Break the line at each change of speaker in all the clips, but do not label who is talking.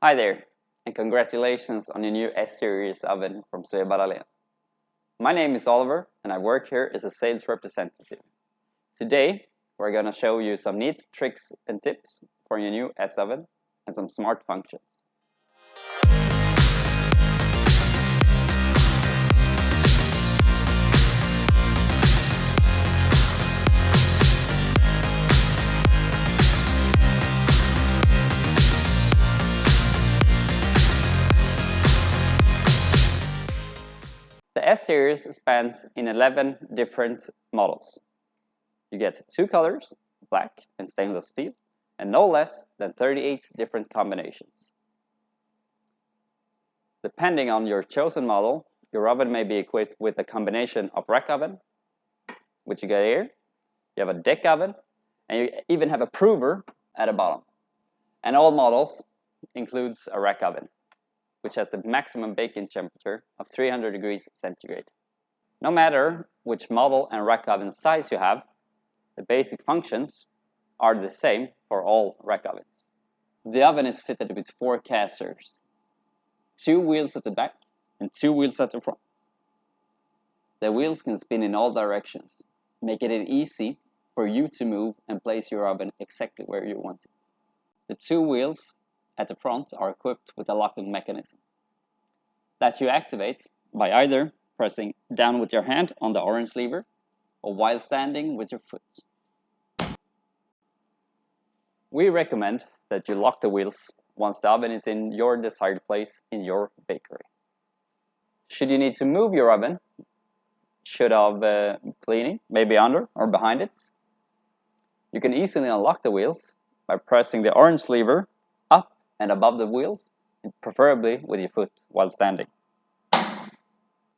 Hi there, and congratulations on your new S-Series oven from Sveba Dahlen. My name is Oliver, and I work here as a sales representative. Today, we're going to show you some neat tricks and tips for your new S-oven and some smart functions. The S-Series spans in 11 different models. You get 2 colors, black and stainless steel, and no less than 38 different combinations. Depending on your chosen model, your oven may be equipped with a combination of rack oven, which you get here. You have a deck oven, and you even have a prover at the bottom. And all models includes a rack oven, which has the maximum baking temperature of 300 degrees centigrade. No matter which model and rack oven size you have, the basic functions are the same for all rack ovens. The oven is fitted with 4 casters, 2 wheels at the back and 2 wheels at the front. The wheels can spin in all directions, making it easy for you to move and place your oven exactly where you want it. The 2 wheels at the front are equipped with a locking mechanism that you activate by either pressing down with your hand on the orange lever or while standing with your foot. We recommend that you lock the wheels once the oven is in your desired place in your bakery. Should you need to move your oven, should have cleaning, maybe under or behind it, you can easily unlock the wheels by pressing the orange lever up and above the wheels, and preferably with your foot while standing.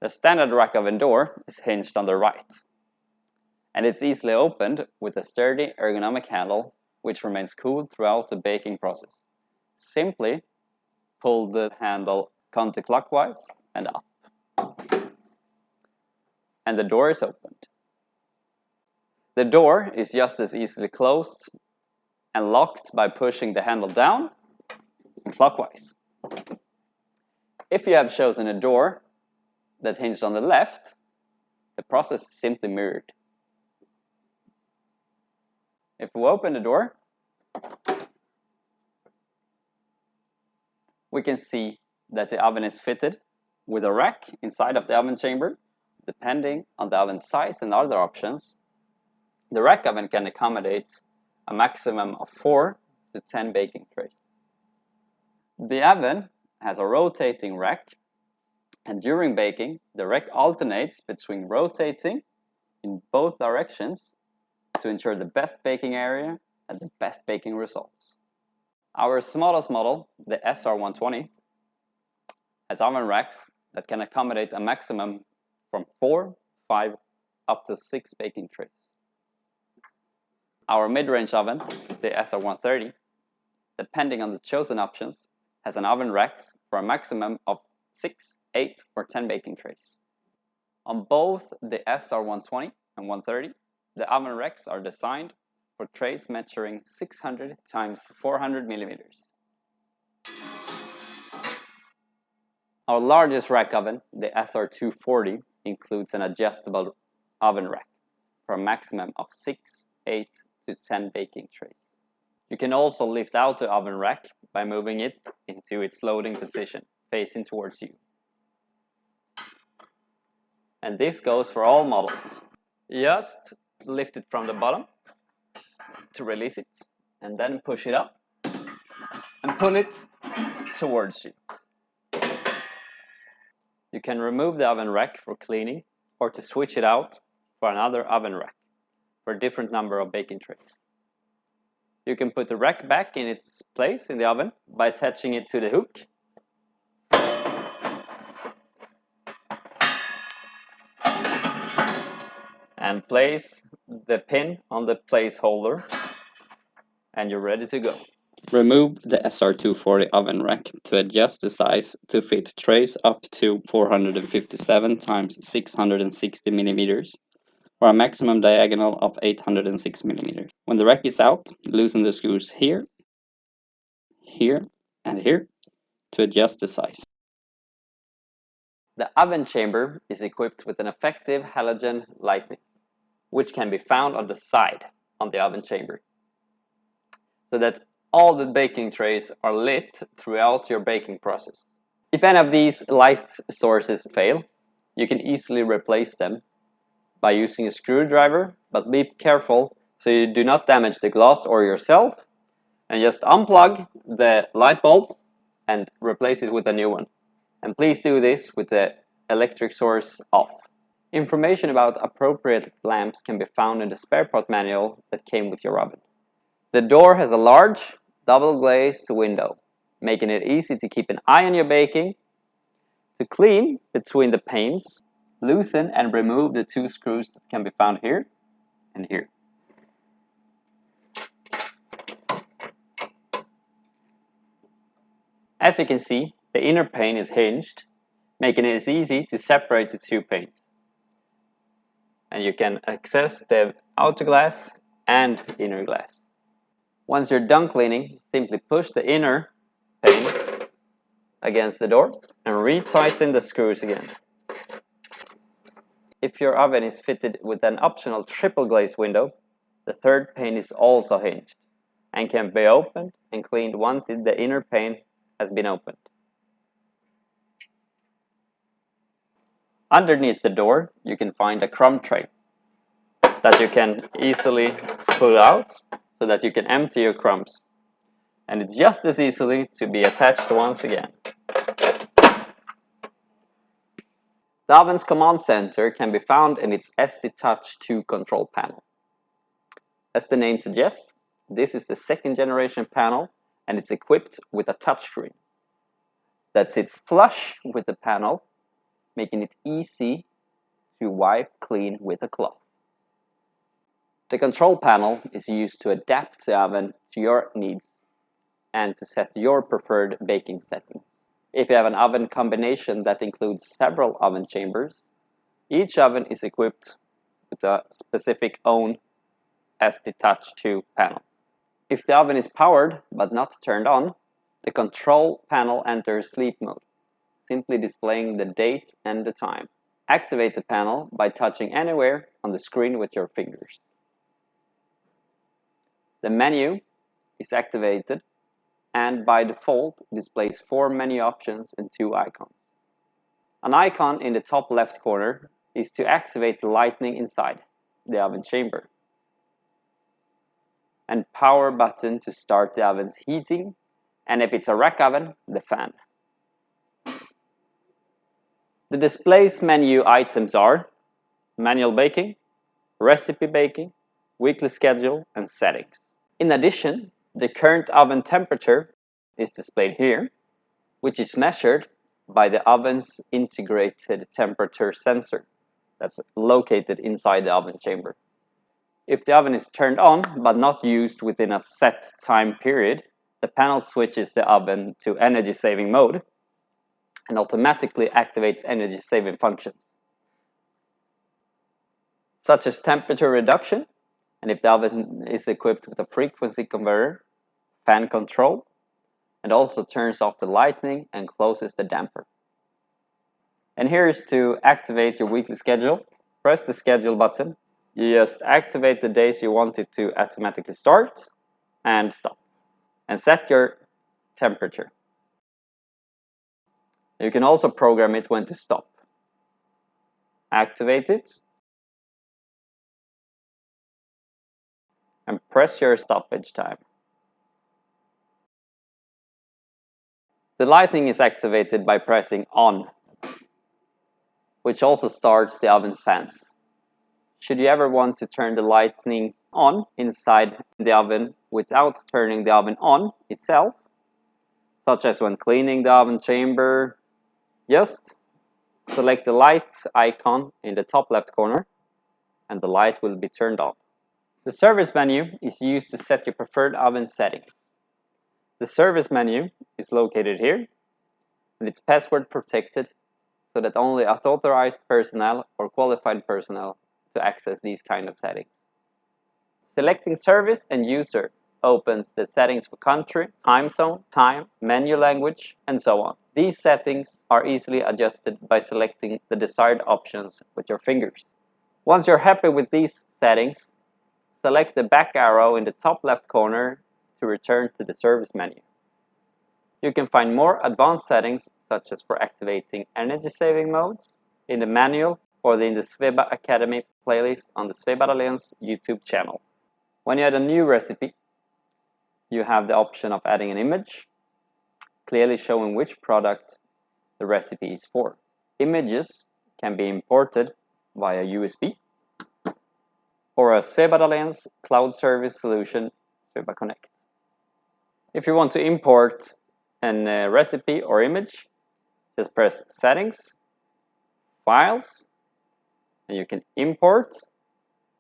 The standard rack oven door is hinged on the right, and it's easily opened with a sturdy ergonomic handle which remains cool throughout the baking process. Simply pull the handle counterclockwise and up, and the door is opened. The door is just as easily closed and locked by pushing the handle down and clockwise. If you have chosen a door that hinged on the left, the process is simply mirrored. If we open the door, we can see that the oven is fitted with a rack inside of the oven chamber. Depending on the oven size and other options, the rack oven can accommodate a maximum of 4 to 10 baking trays. The oven has a rotating rack, and during baking, the rack alternates between rotating in both directions to ensure the best baking area and the best baking results. Our smallest model, the SR120, has oven racks that can accommodate a maximum from 4, 5, up to 6 baking trays. Our mid-range oven, the SR130, depending on the chosen options, has an oven racks for a maximum of 6, 8, or 10 baking trays. On both the SR120 and 130, the oven racks are designed for trays measuring 600 times 400 millimeters. Our largest rack oven, the SR240, includes an adjustable oven rack for a maximum of 6, 8 to 10 baking trays. You can also lift out the oven rack by moving it into its loading position, facing towards you. And this goes for all models. Just lift it from the bottom to release it, and then push it up and pull it towards you. You can remove the oven rack for cleaning or to switch it out for another oven rack for a different number of baking trays. You can put the rack back in its place in the oven by attaching it to the hook and place the pin on the placeholder, and you're ready to go. Remove the SR240 oven rack to adjust the size to fit trays up to 457 times 660 millimeters, or a maximum diagonal of 806 millimeters. When the rack is out, loosen the screws here, here, and here, to adjust the size. The oven chamber is equipped with an effective halogen lighting, which can be found on the side on the oven chamber, so that all the baking trays are lit throughout your baking process. If any of these light sources fail, you can easily replace them by using a screwdriver, but be careful so you do not damage the glass or yourself, and just unplug the light bulb and replace it with a new one. And please do this with the electric source off. Information about appropriate lamps can be found in the spare part manual that came with your oven. The door has a large double glazed window, making it easy to keep an eye on your baking. To clean between the panes, loosen and remove the two screws that can be found here and here. As you can see, the inner pane is hinged, making it easy to separate the two panes. And you can access the outer glass and inner glass. Once you're done cleaning, simply push the inner pane against the door and retighten the screws again. If your oven is fitted with an optional triple glazed window, the third pane is also hinged and can be opened and cleaned once the inner pane has been opened. Underneath the door, you can find a crumb tray that you can easily pull out so that you can empty your crumbs. And it's just as easily to be attached once again. The oven's command center can be found in its SD Touch 2 control panel. As the name suggests, this is the second generation panel and it's equipped with a touchscreen that sits flush with the panel, making it easy to wipe clean with a cloth. The control panel is used to adapt the oven to your needs and to set your preferred baking settings. If you have an oven combination that includes several oven chambers, each oven is equipped with a specific own SD Touch 2 panel. If the oven is powered but not turned on, the control panel enters sleep mode, simply displaying the date and the time. Activate the panel by touching anywhere on the screen with your fingers. The menu is activated and by default displays 4 menu options and 2 icons. An icon in the top left corner is to activate the lighting inside the oven chamber, and power button to start the oven's heating, and if it's a rack oven, the fan. The displays menu items are manual baking, recipe baking, weekly schedule, and settings. In addition, the current oven temperature is displayed here, which is measured by the oven's integrated temperature sensor that's located inside the oven chamber. If the oven is turned on but not used within a set time period, the panel switches the oven to energy saving mode and automatically activates energy saving functions, such as temperature reduction, and if the oven is equipped with a frequency converter, fan control, and also turns off the lighting and closes the damper. And here is to activate your weekly schedule. Press the schedule button. You just activate the days you want it to automatically start and stop. And set your temperature. You can also program it when to stop. Activate it. And press your stoppage time. The lighting is activated by pressing on, which also starts the oven's fans. Should you ever want to turn the lighting on inside the oven without turning the oven on itself, such as when cleaning the oven chamber, just select the light icon in the top left corner and the light will be turned on. The service menu is used to set your preferred oven settings. The service menu is located here and it's password protected so that only authorized personnel or qualified personnel to access these kind of settings. Selecting service and user opens the settings for country, time zone, time, menu language, and so on. These settings are easily adjusted by selecting the desired options with your fingers. Once you're happy with these settings, select the back arrow in the top left corner to return to the service menu. You can find more advanced settings, such as for activating energy saving modes, in the manual or in the Sveba Academy playlist on the Sveba Dahlen's YouTube channel. When you add a new recipe, you have the option of adding an image, clearly showing which product the recipe is for. Images can be imported via USB or a Sveba Dahlen's cloud service solution, Sveba Connect. If you want to import a recipe or image, just press Settings, Files, and you can import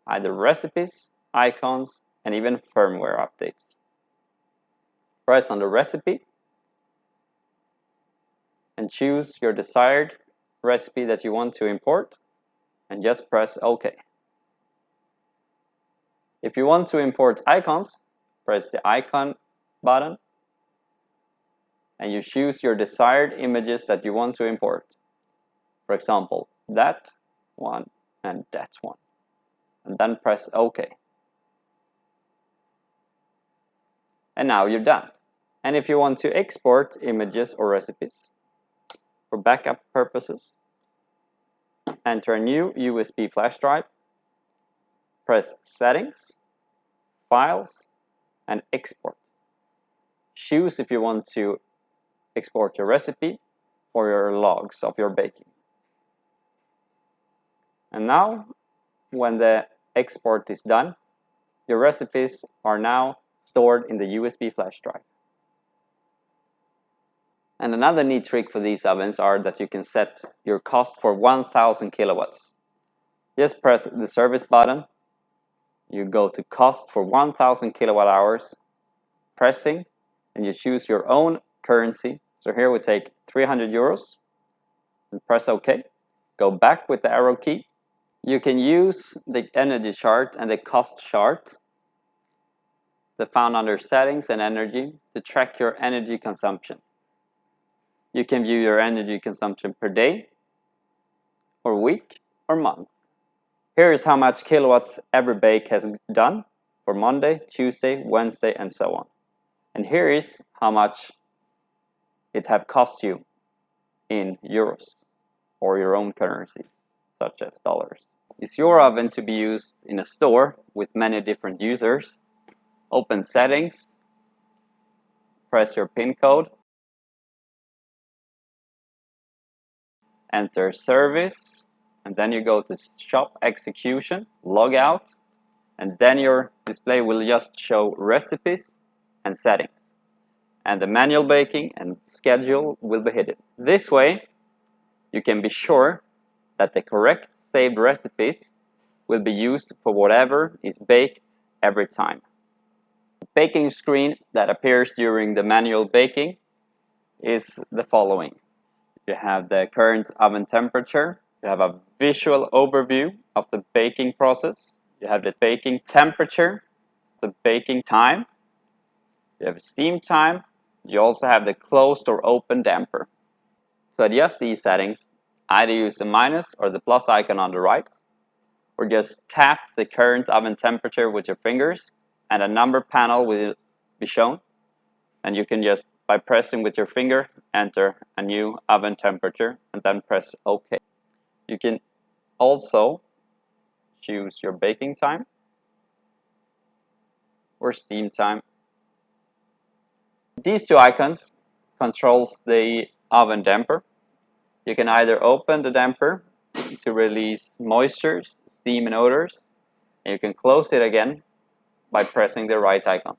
either recipes, icons, and even firmware updates. Press on the recipe and choose your desired recipe that you want to import and just press OK. If you want to import icons, press the icon button and you choose your desired images that you want to import. For example, that one and that one. And then press OK. And now you're done. And if you want to export images or recipes for backup purposes, enter a new USB flash drive, press Settings, Files, and Export. Choose if you want to export your recipe or your logs of your baking. And now, when the export is done, your recipes are now stored in the USB flash drive. And another neat trick for these ovens are that you can set your cost for 1000 kilowatts. Just press the service button, you go to cost for 1000 kilowatt hours, pressing, and you choose your own currency. So here we take 300 euros and press OK. Go back with the arrow key. You can use the energy chart and the cost chart that found under settings and energy to track your energy consumption. You can view your energy consumption per day, or week, or month. Here is how much kilowatts every bake has done for Monday, Tuesday, Wednesday, and so on. And here is how much it have cost you in euros or your own currency, such as dollars. Is your oven to be used in a store with many different users? Open Settings, press your PIN code, enter Service, and then you go to Shop Execution, log out, and then your display will just show recipes and settings. And the manual baking and schedule will be hidden. This way, you can be sure that the correct saved recipes will be used for whatever is baked every time. The baking screen that appears during the manual baking is the following. You have the current oven temperature, you have a visual overview of the baking process, you have the baking temperature, the baking time, you have steam time, you also have the closed or open damper. To adjust these settings, either use the minus or the plus icon on the right, or just tap the current oven temperature with your fingers and a number panel will be shown, and you can just, by pressing with your finger, enter a new oven temperature and then press OK. You can also choose your baking time or steam time. These two icons controls the oven damper. You can either open the damper to release moisture, steam, and odors, and you can close it again by pressing the right icon.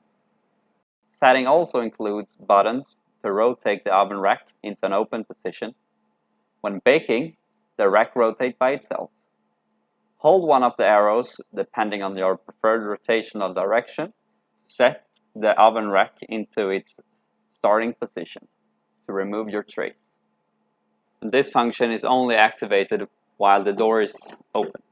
Setting also includes buttons to rotate the oven rack into an open position. When baking, the rack rotates by itself. Hold one of the arrows depending on your preferred rotational direction. Set the oven rack into its starting position to remove your trays. And this function is only activated while the door is open.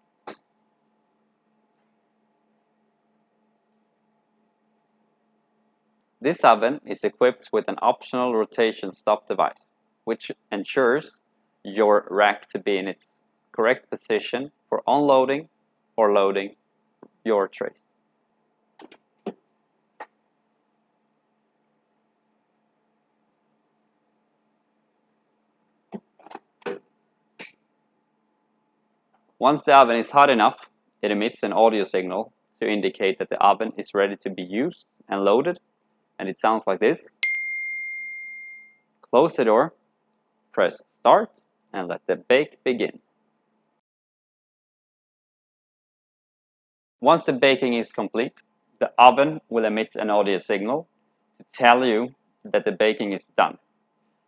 This oven is equipped with an optional rotation stop device, which ensures your rack to be in its correct position for unloading or loading your trays. Once the oven is hot enough, it emits an audio signal to indicate that the oven is ready to be used and loaded, and it sounds like this. Close the door, press start, and let the bake begin. Once the baking is complete, the oven will emit an audio signal to tell you that the baking is done.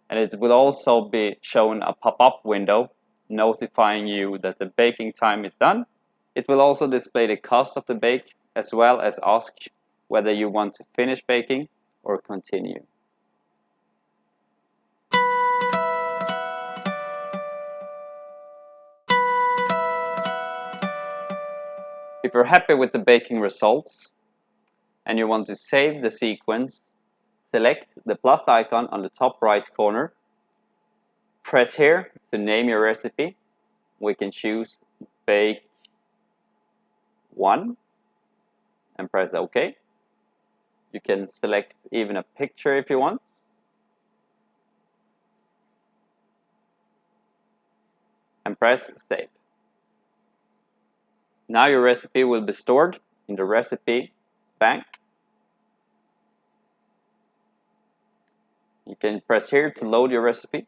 And it will also be shown a pop-up window notifying you that the baking time is done. It will also display the cost of the bake, as well as ask whether you want to finish baking or continue. If you're happy with the baking results and you want to save the sequence, select the plus icon on the top right corner. Press here to name your recipe. We can choose Bake 1 and press OK. You can select even a picture if you want. And press Save. Now your recipe will be stored in the recipe bank. You can press here to load your recipe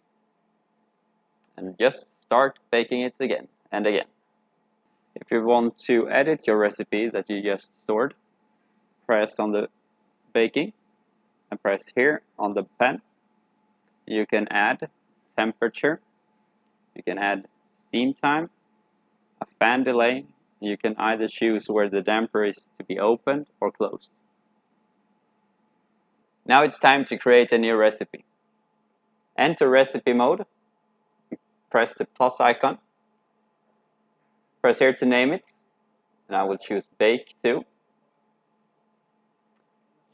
and just start baking it again and again. If you want to edit your recipe that you just stored, press on the baking and press here on the pen. You can add temperature, you can add steam time, a fan delay. You can either choose where the damper is to be opened or closed. Now it's time to create a new recipe. Enter recipe mode, press the plus icon, press here to name it, and I will choose Bake 2.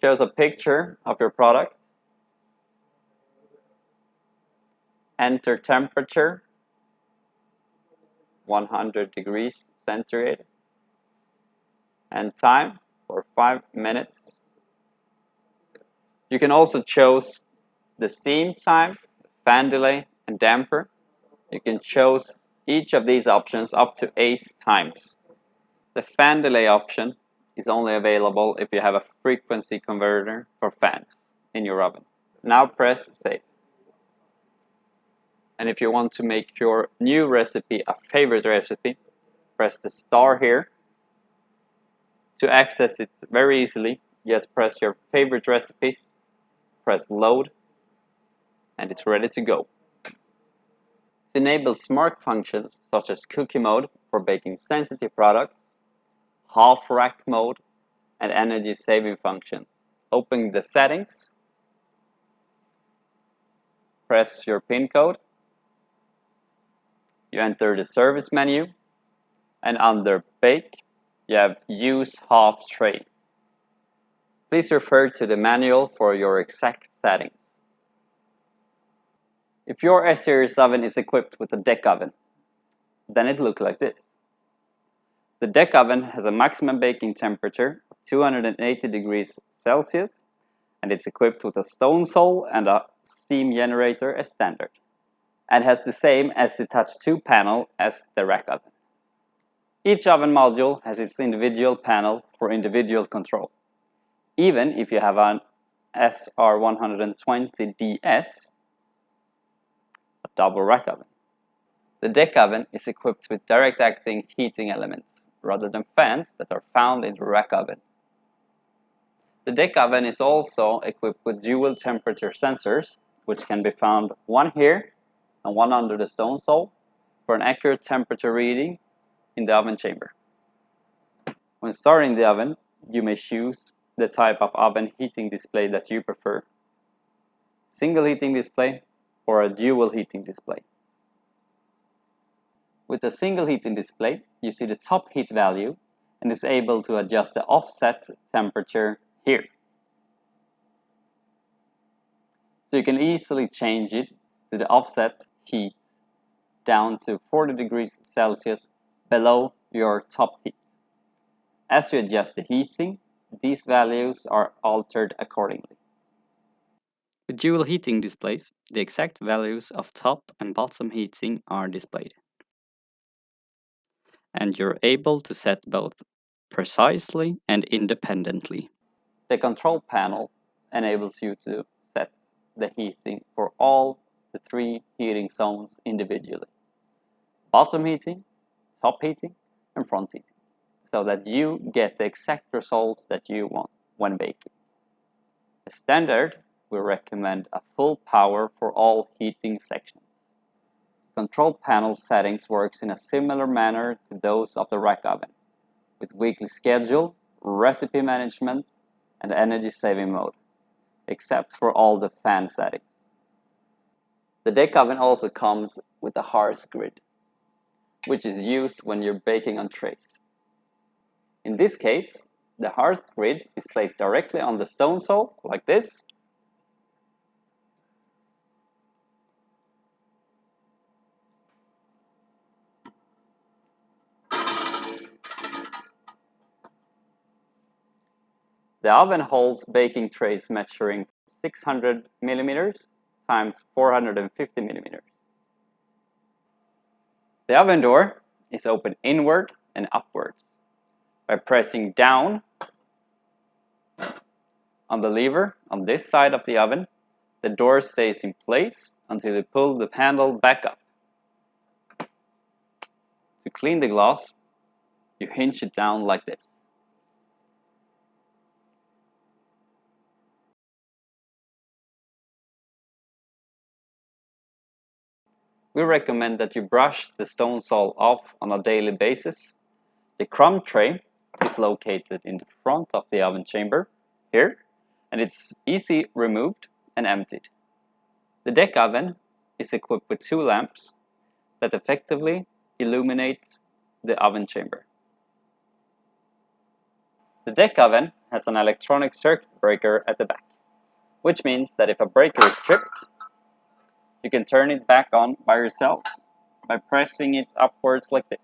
Shows a picture of your product. Enter temperature, 100 degrees centigrade, and time for 5 minutes. You can also choose the steam time, fan delay, and damper. You can choose each of these options up to 8 times. The fan delay option is only available if you have a frequency converter for fans in your oven. Now press Save. And if you want to make your new recipe a favorite recipe, press the star here. To access it very easily, just press your favorite recipes, press Load, and it's ready to go. To enable smart functions such as cookie mode for baking sensitive products, half rack mode, and energy saving functions, open the settings, press your PIN code, you enter the service menu, and under Bake, you have Use Half Tray. Please refer to the manual for your exact settings. If your S-Series oven is equipped with a deck oven, then it looks like this. The deck oven has a maximum baking temperature of 280 degrees Celsius, and it's equipped with a stone sole and a steam generator as standard, and has the same as the Touch 2 panel as the rack oven. Each oven module has its individual panel for individual control, even if you have an SR120DS, a double rack oven. The deck oven is equipped with direct acting heating elements rather than fans that are found in the rack oven. The deck oven is also equipped with dual temperature sensors, which can be found one here and one under the stone sole for an accurate temperature reading in the oven chamber. When starting the oven, you may choose the type of oven heating display that you prefer: single heating display or a dual heating display. With a single heating display, you see the top heat value and is able to adjust the offset temperature here. So you can easily change it to the offset heat down to 40 degrees Celsius below your top heat. As you adjust the heating, these values are altered accordingly. With dual heating displays, the exact values of top and bottom heating are displayed. And you're able to set both precisely and independently. The control panel enables you to set the heating for all the 3 heating zones individually: bottom heating, top heating, and front heating, so that you get the exact results that you want when baking. As standard, we recommend a full power for all heating sections. Control panel settings works in a similar manner to those of the rack oven, with weekly schedule, recipe management, and energy saving mode, except for all the fan settings. The deck oven also comes with a hearth grid, which is used when you're baking on trays. In this case, the hearth grid is placed directly on the stone sole, like this. The oven holds baking trays measuring 600 millimeters times 450 millimeters. The oven door is open inward and upwards. By pressing down on the lever on this side of the oven, the door stays in place until you pull the handle back up. To clean the glass, you hinge it down like this. We recommend that you brush the stone sole off on a daily basis. The crumb tray is located in the front of the oven chamber, here, and it's easy removed and emptied. The deck oven is equipped with 2 lamps that effectively illuminate the oven chamber. The deck oven has an electronic circuit breaker at the back, which means that if a breaker is tripped, you can turn it back on by yourself by pressing it upwards like this.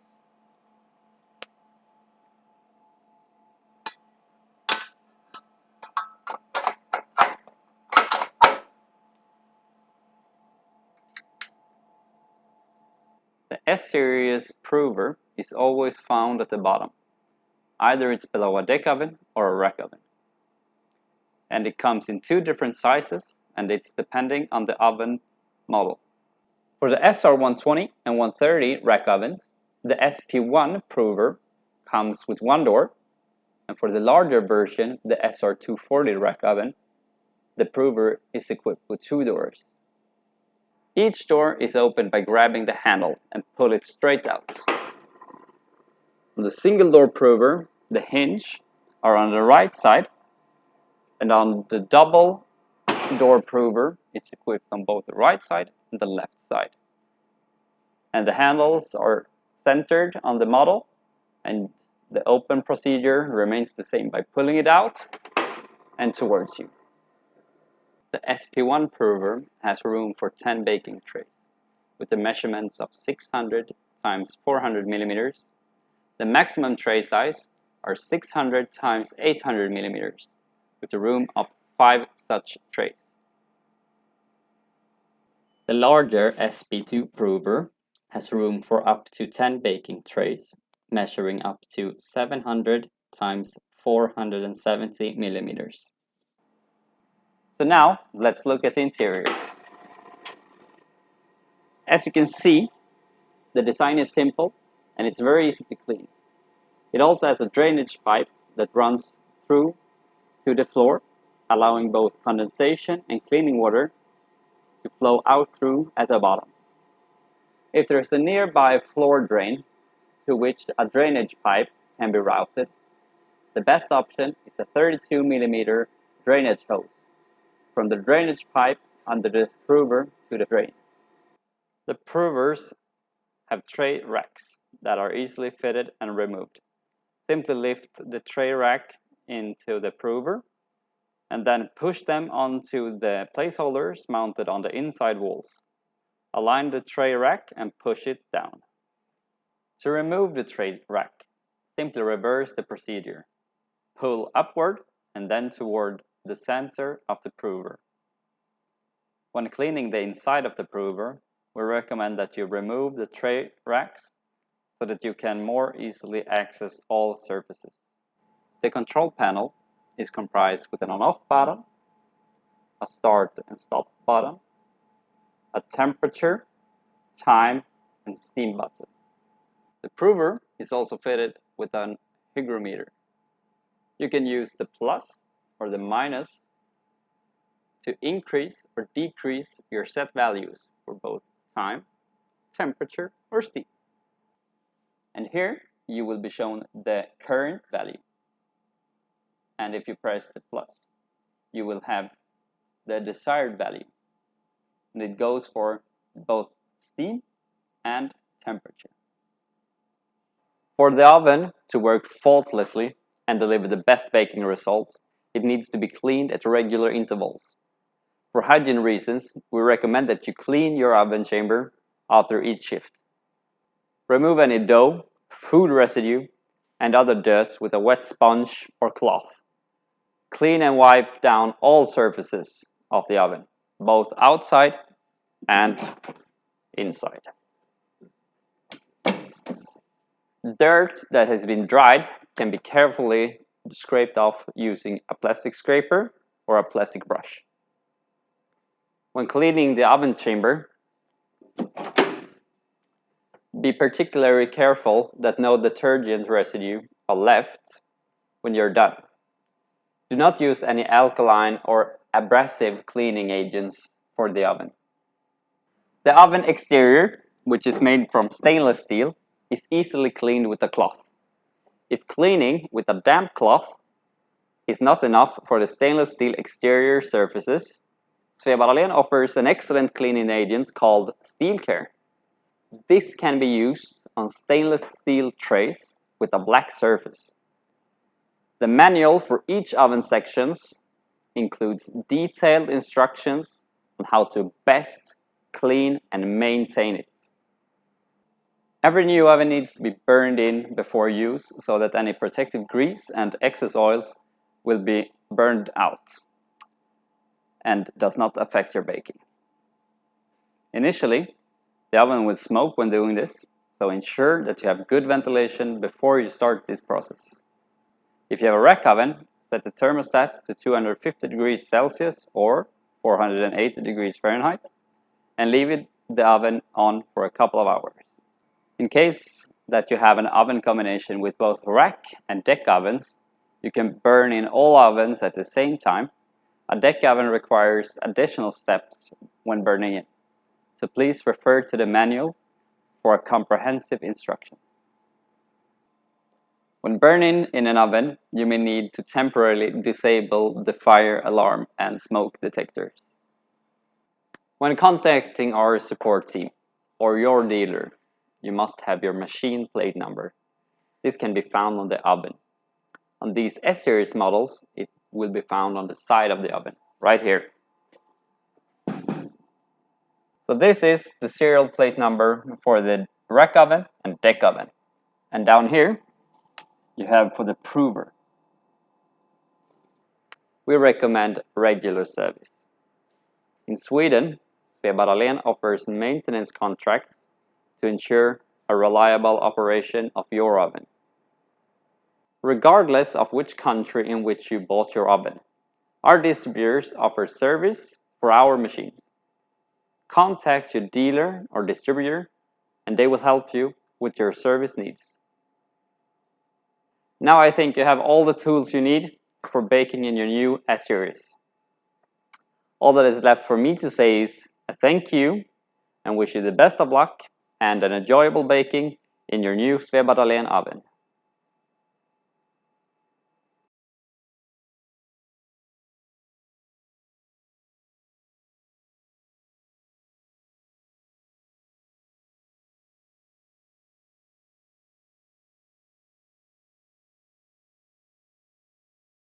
The S-Series prover is always found at the bottom. Either it's below a deck oven or a rack oven. And it comes in 2 different sizes, and it's depending on the oven model. For the SR120 and 130 rack ovens, the SP1 prover comes with 1 door, and for the larger version, the SR240 rack oven, the prover is equipped with 2 doors. Each door is opened by grabbing the handle and pull it straight out. On the single door prover, the hinge are on the right side, and on the double door prover, it's equipped on both the right side and the left side. And the handles are centered on the model, and the open procedure remains the same by pulling it out and towards you. The SP1 prover has room for 10 baking trays with the measurements of 600 times 400 millimeters. The maximum tray size are 600 times 800 millimeters with a room of 5 such trays. The larger SP2 prover has room for up to 10 baking trays, measuring up to 700 times 470 millimeters. So now, let's look at the interior. As you can see, the design is simple and it's very easy to clean. It also has a drainage pipe that runs through to the floor, allowing both condensation and cleaning water to flow out through at the bottom. If there is a nearby floor drain to which a drainage pipe can be routed, the best option is a 32 mm drainage hose from the drainage pipe under the prover to the drain. The provers have tray racks that are easily fitted and removed. Simply lift the tray rack into the prover and then push them onto the placeholders mounted on the inside walls. Align the tray rack and push it down. To remove the tray rack, simply reverse the procedure. Pull upward and then toward the center of the prover. When cleaning the inside of the prover, we recommend that you remove the tray racks so that you can more easily access all surfaces. The control panel is comprised with an on-off button, a start and stop button, a temperature, time, and steam button. The prover is also fitted with an hygrometer. You can use the plus or the minus to increase or decrease your set values for both time, temperature, or steam. And here you will be shown the current value. And if you press the plus, you will have the desired value. And it goes for both steam and temperature. For the oven to work faultlessly and deliver the best baking results, it needs to be cleaned at regular intervals. For hygiene reasons, we recommend that you clean your oven chamber after each shift. Remove any dough, food residue, and other dirt with a wet sponge or cloth. Clean and wipe down all surfaces of the oven, both outside and inside. Dirt that has been dried can be carefully scraped off using a plastic scraper or a plastic brush. When cleaning the oven chamber, be particularly careful that no detergent residue are left when you're done. Do not use any alkaline or abrasive cleaning agents for the oven. The oven exterior, which is made from stainless steel, is easily cleaned with a cloth. If cleaning with a damp cloth is not enough for the stainless steel exterior surfaces, Sveba Dahlen offers an excellent cleaning agent called Steel Care. This can be used on stainless steel trays with a black surface. The manual for each oven sections includes detailed instructions on how to best clean and maintain it. Every new oven needs to be burned in before use so that any protective grease and excess oils will be burned out and does not affect your baking. Initially, the oven will smoke when doing this, so ensure that you have good ventilation before you start this process. If you have a rack oven, set the thermostat to 250 degrees Celsius or 480 degrees Fahrenheit and leave the oven on for a couple of hours. In case that you have an oven combination with both rack and deck ovens, you can burn in all ovens at the same time. A deck oven requires additional steps when burning in, so please refer to the manual for a comprehensive instruction. When burning in an oven, you may need to temporarily disable the fire alarm and smoke detectors. When contacting our support team or your dealer, you must have your machine plate number. This can be found on the oven. On these S-Series models, it will be found on the side of the oven, right here. So this is the serial plate number for the rack oven and deck oven. And down here, you have for the prover. We recommend regular service. In Sweden, Sveba Dahlen offers maintenance contracts to ensure a reliable operation of your oven. Regardless of which country in which you bought your oven, our distributors offer service for our machines. Contact your dealer or distributor and they will help you with your service needs. Now I think you have all the tools you need for baking in your new S-Series. All that is left for me to say is a thank you and wish you the best of luck and an enjoyable baking in your new Sveba Dahlen oven.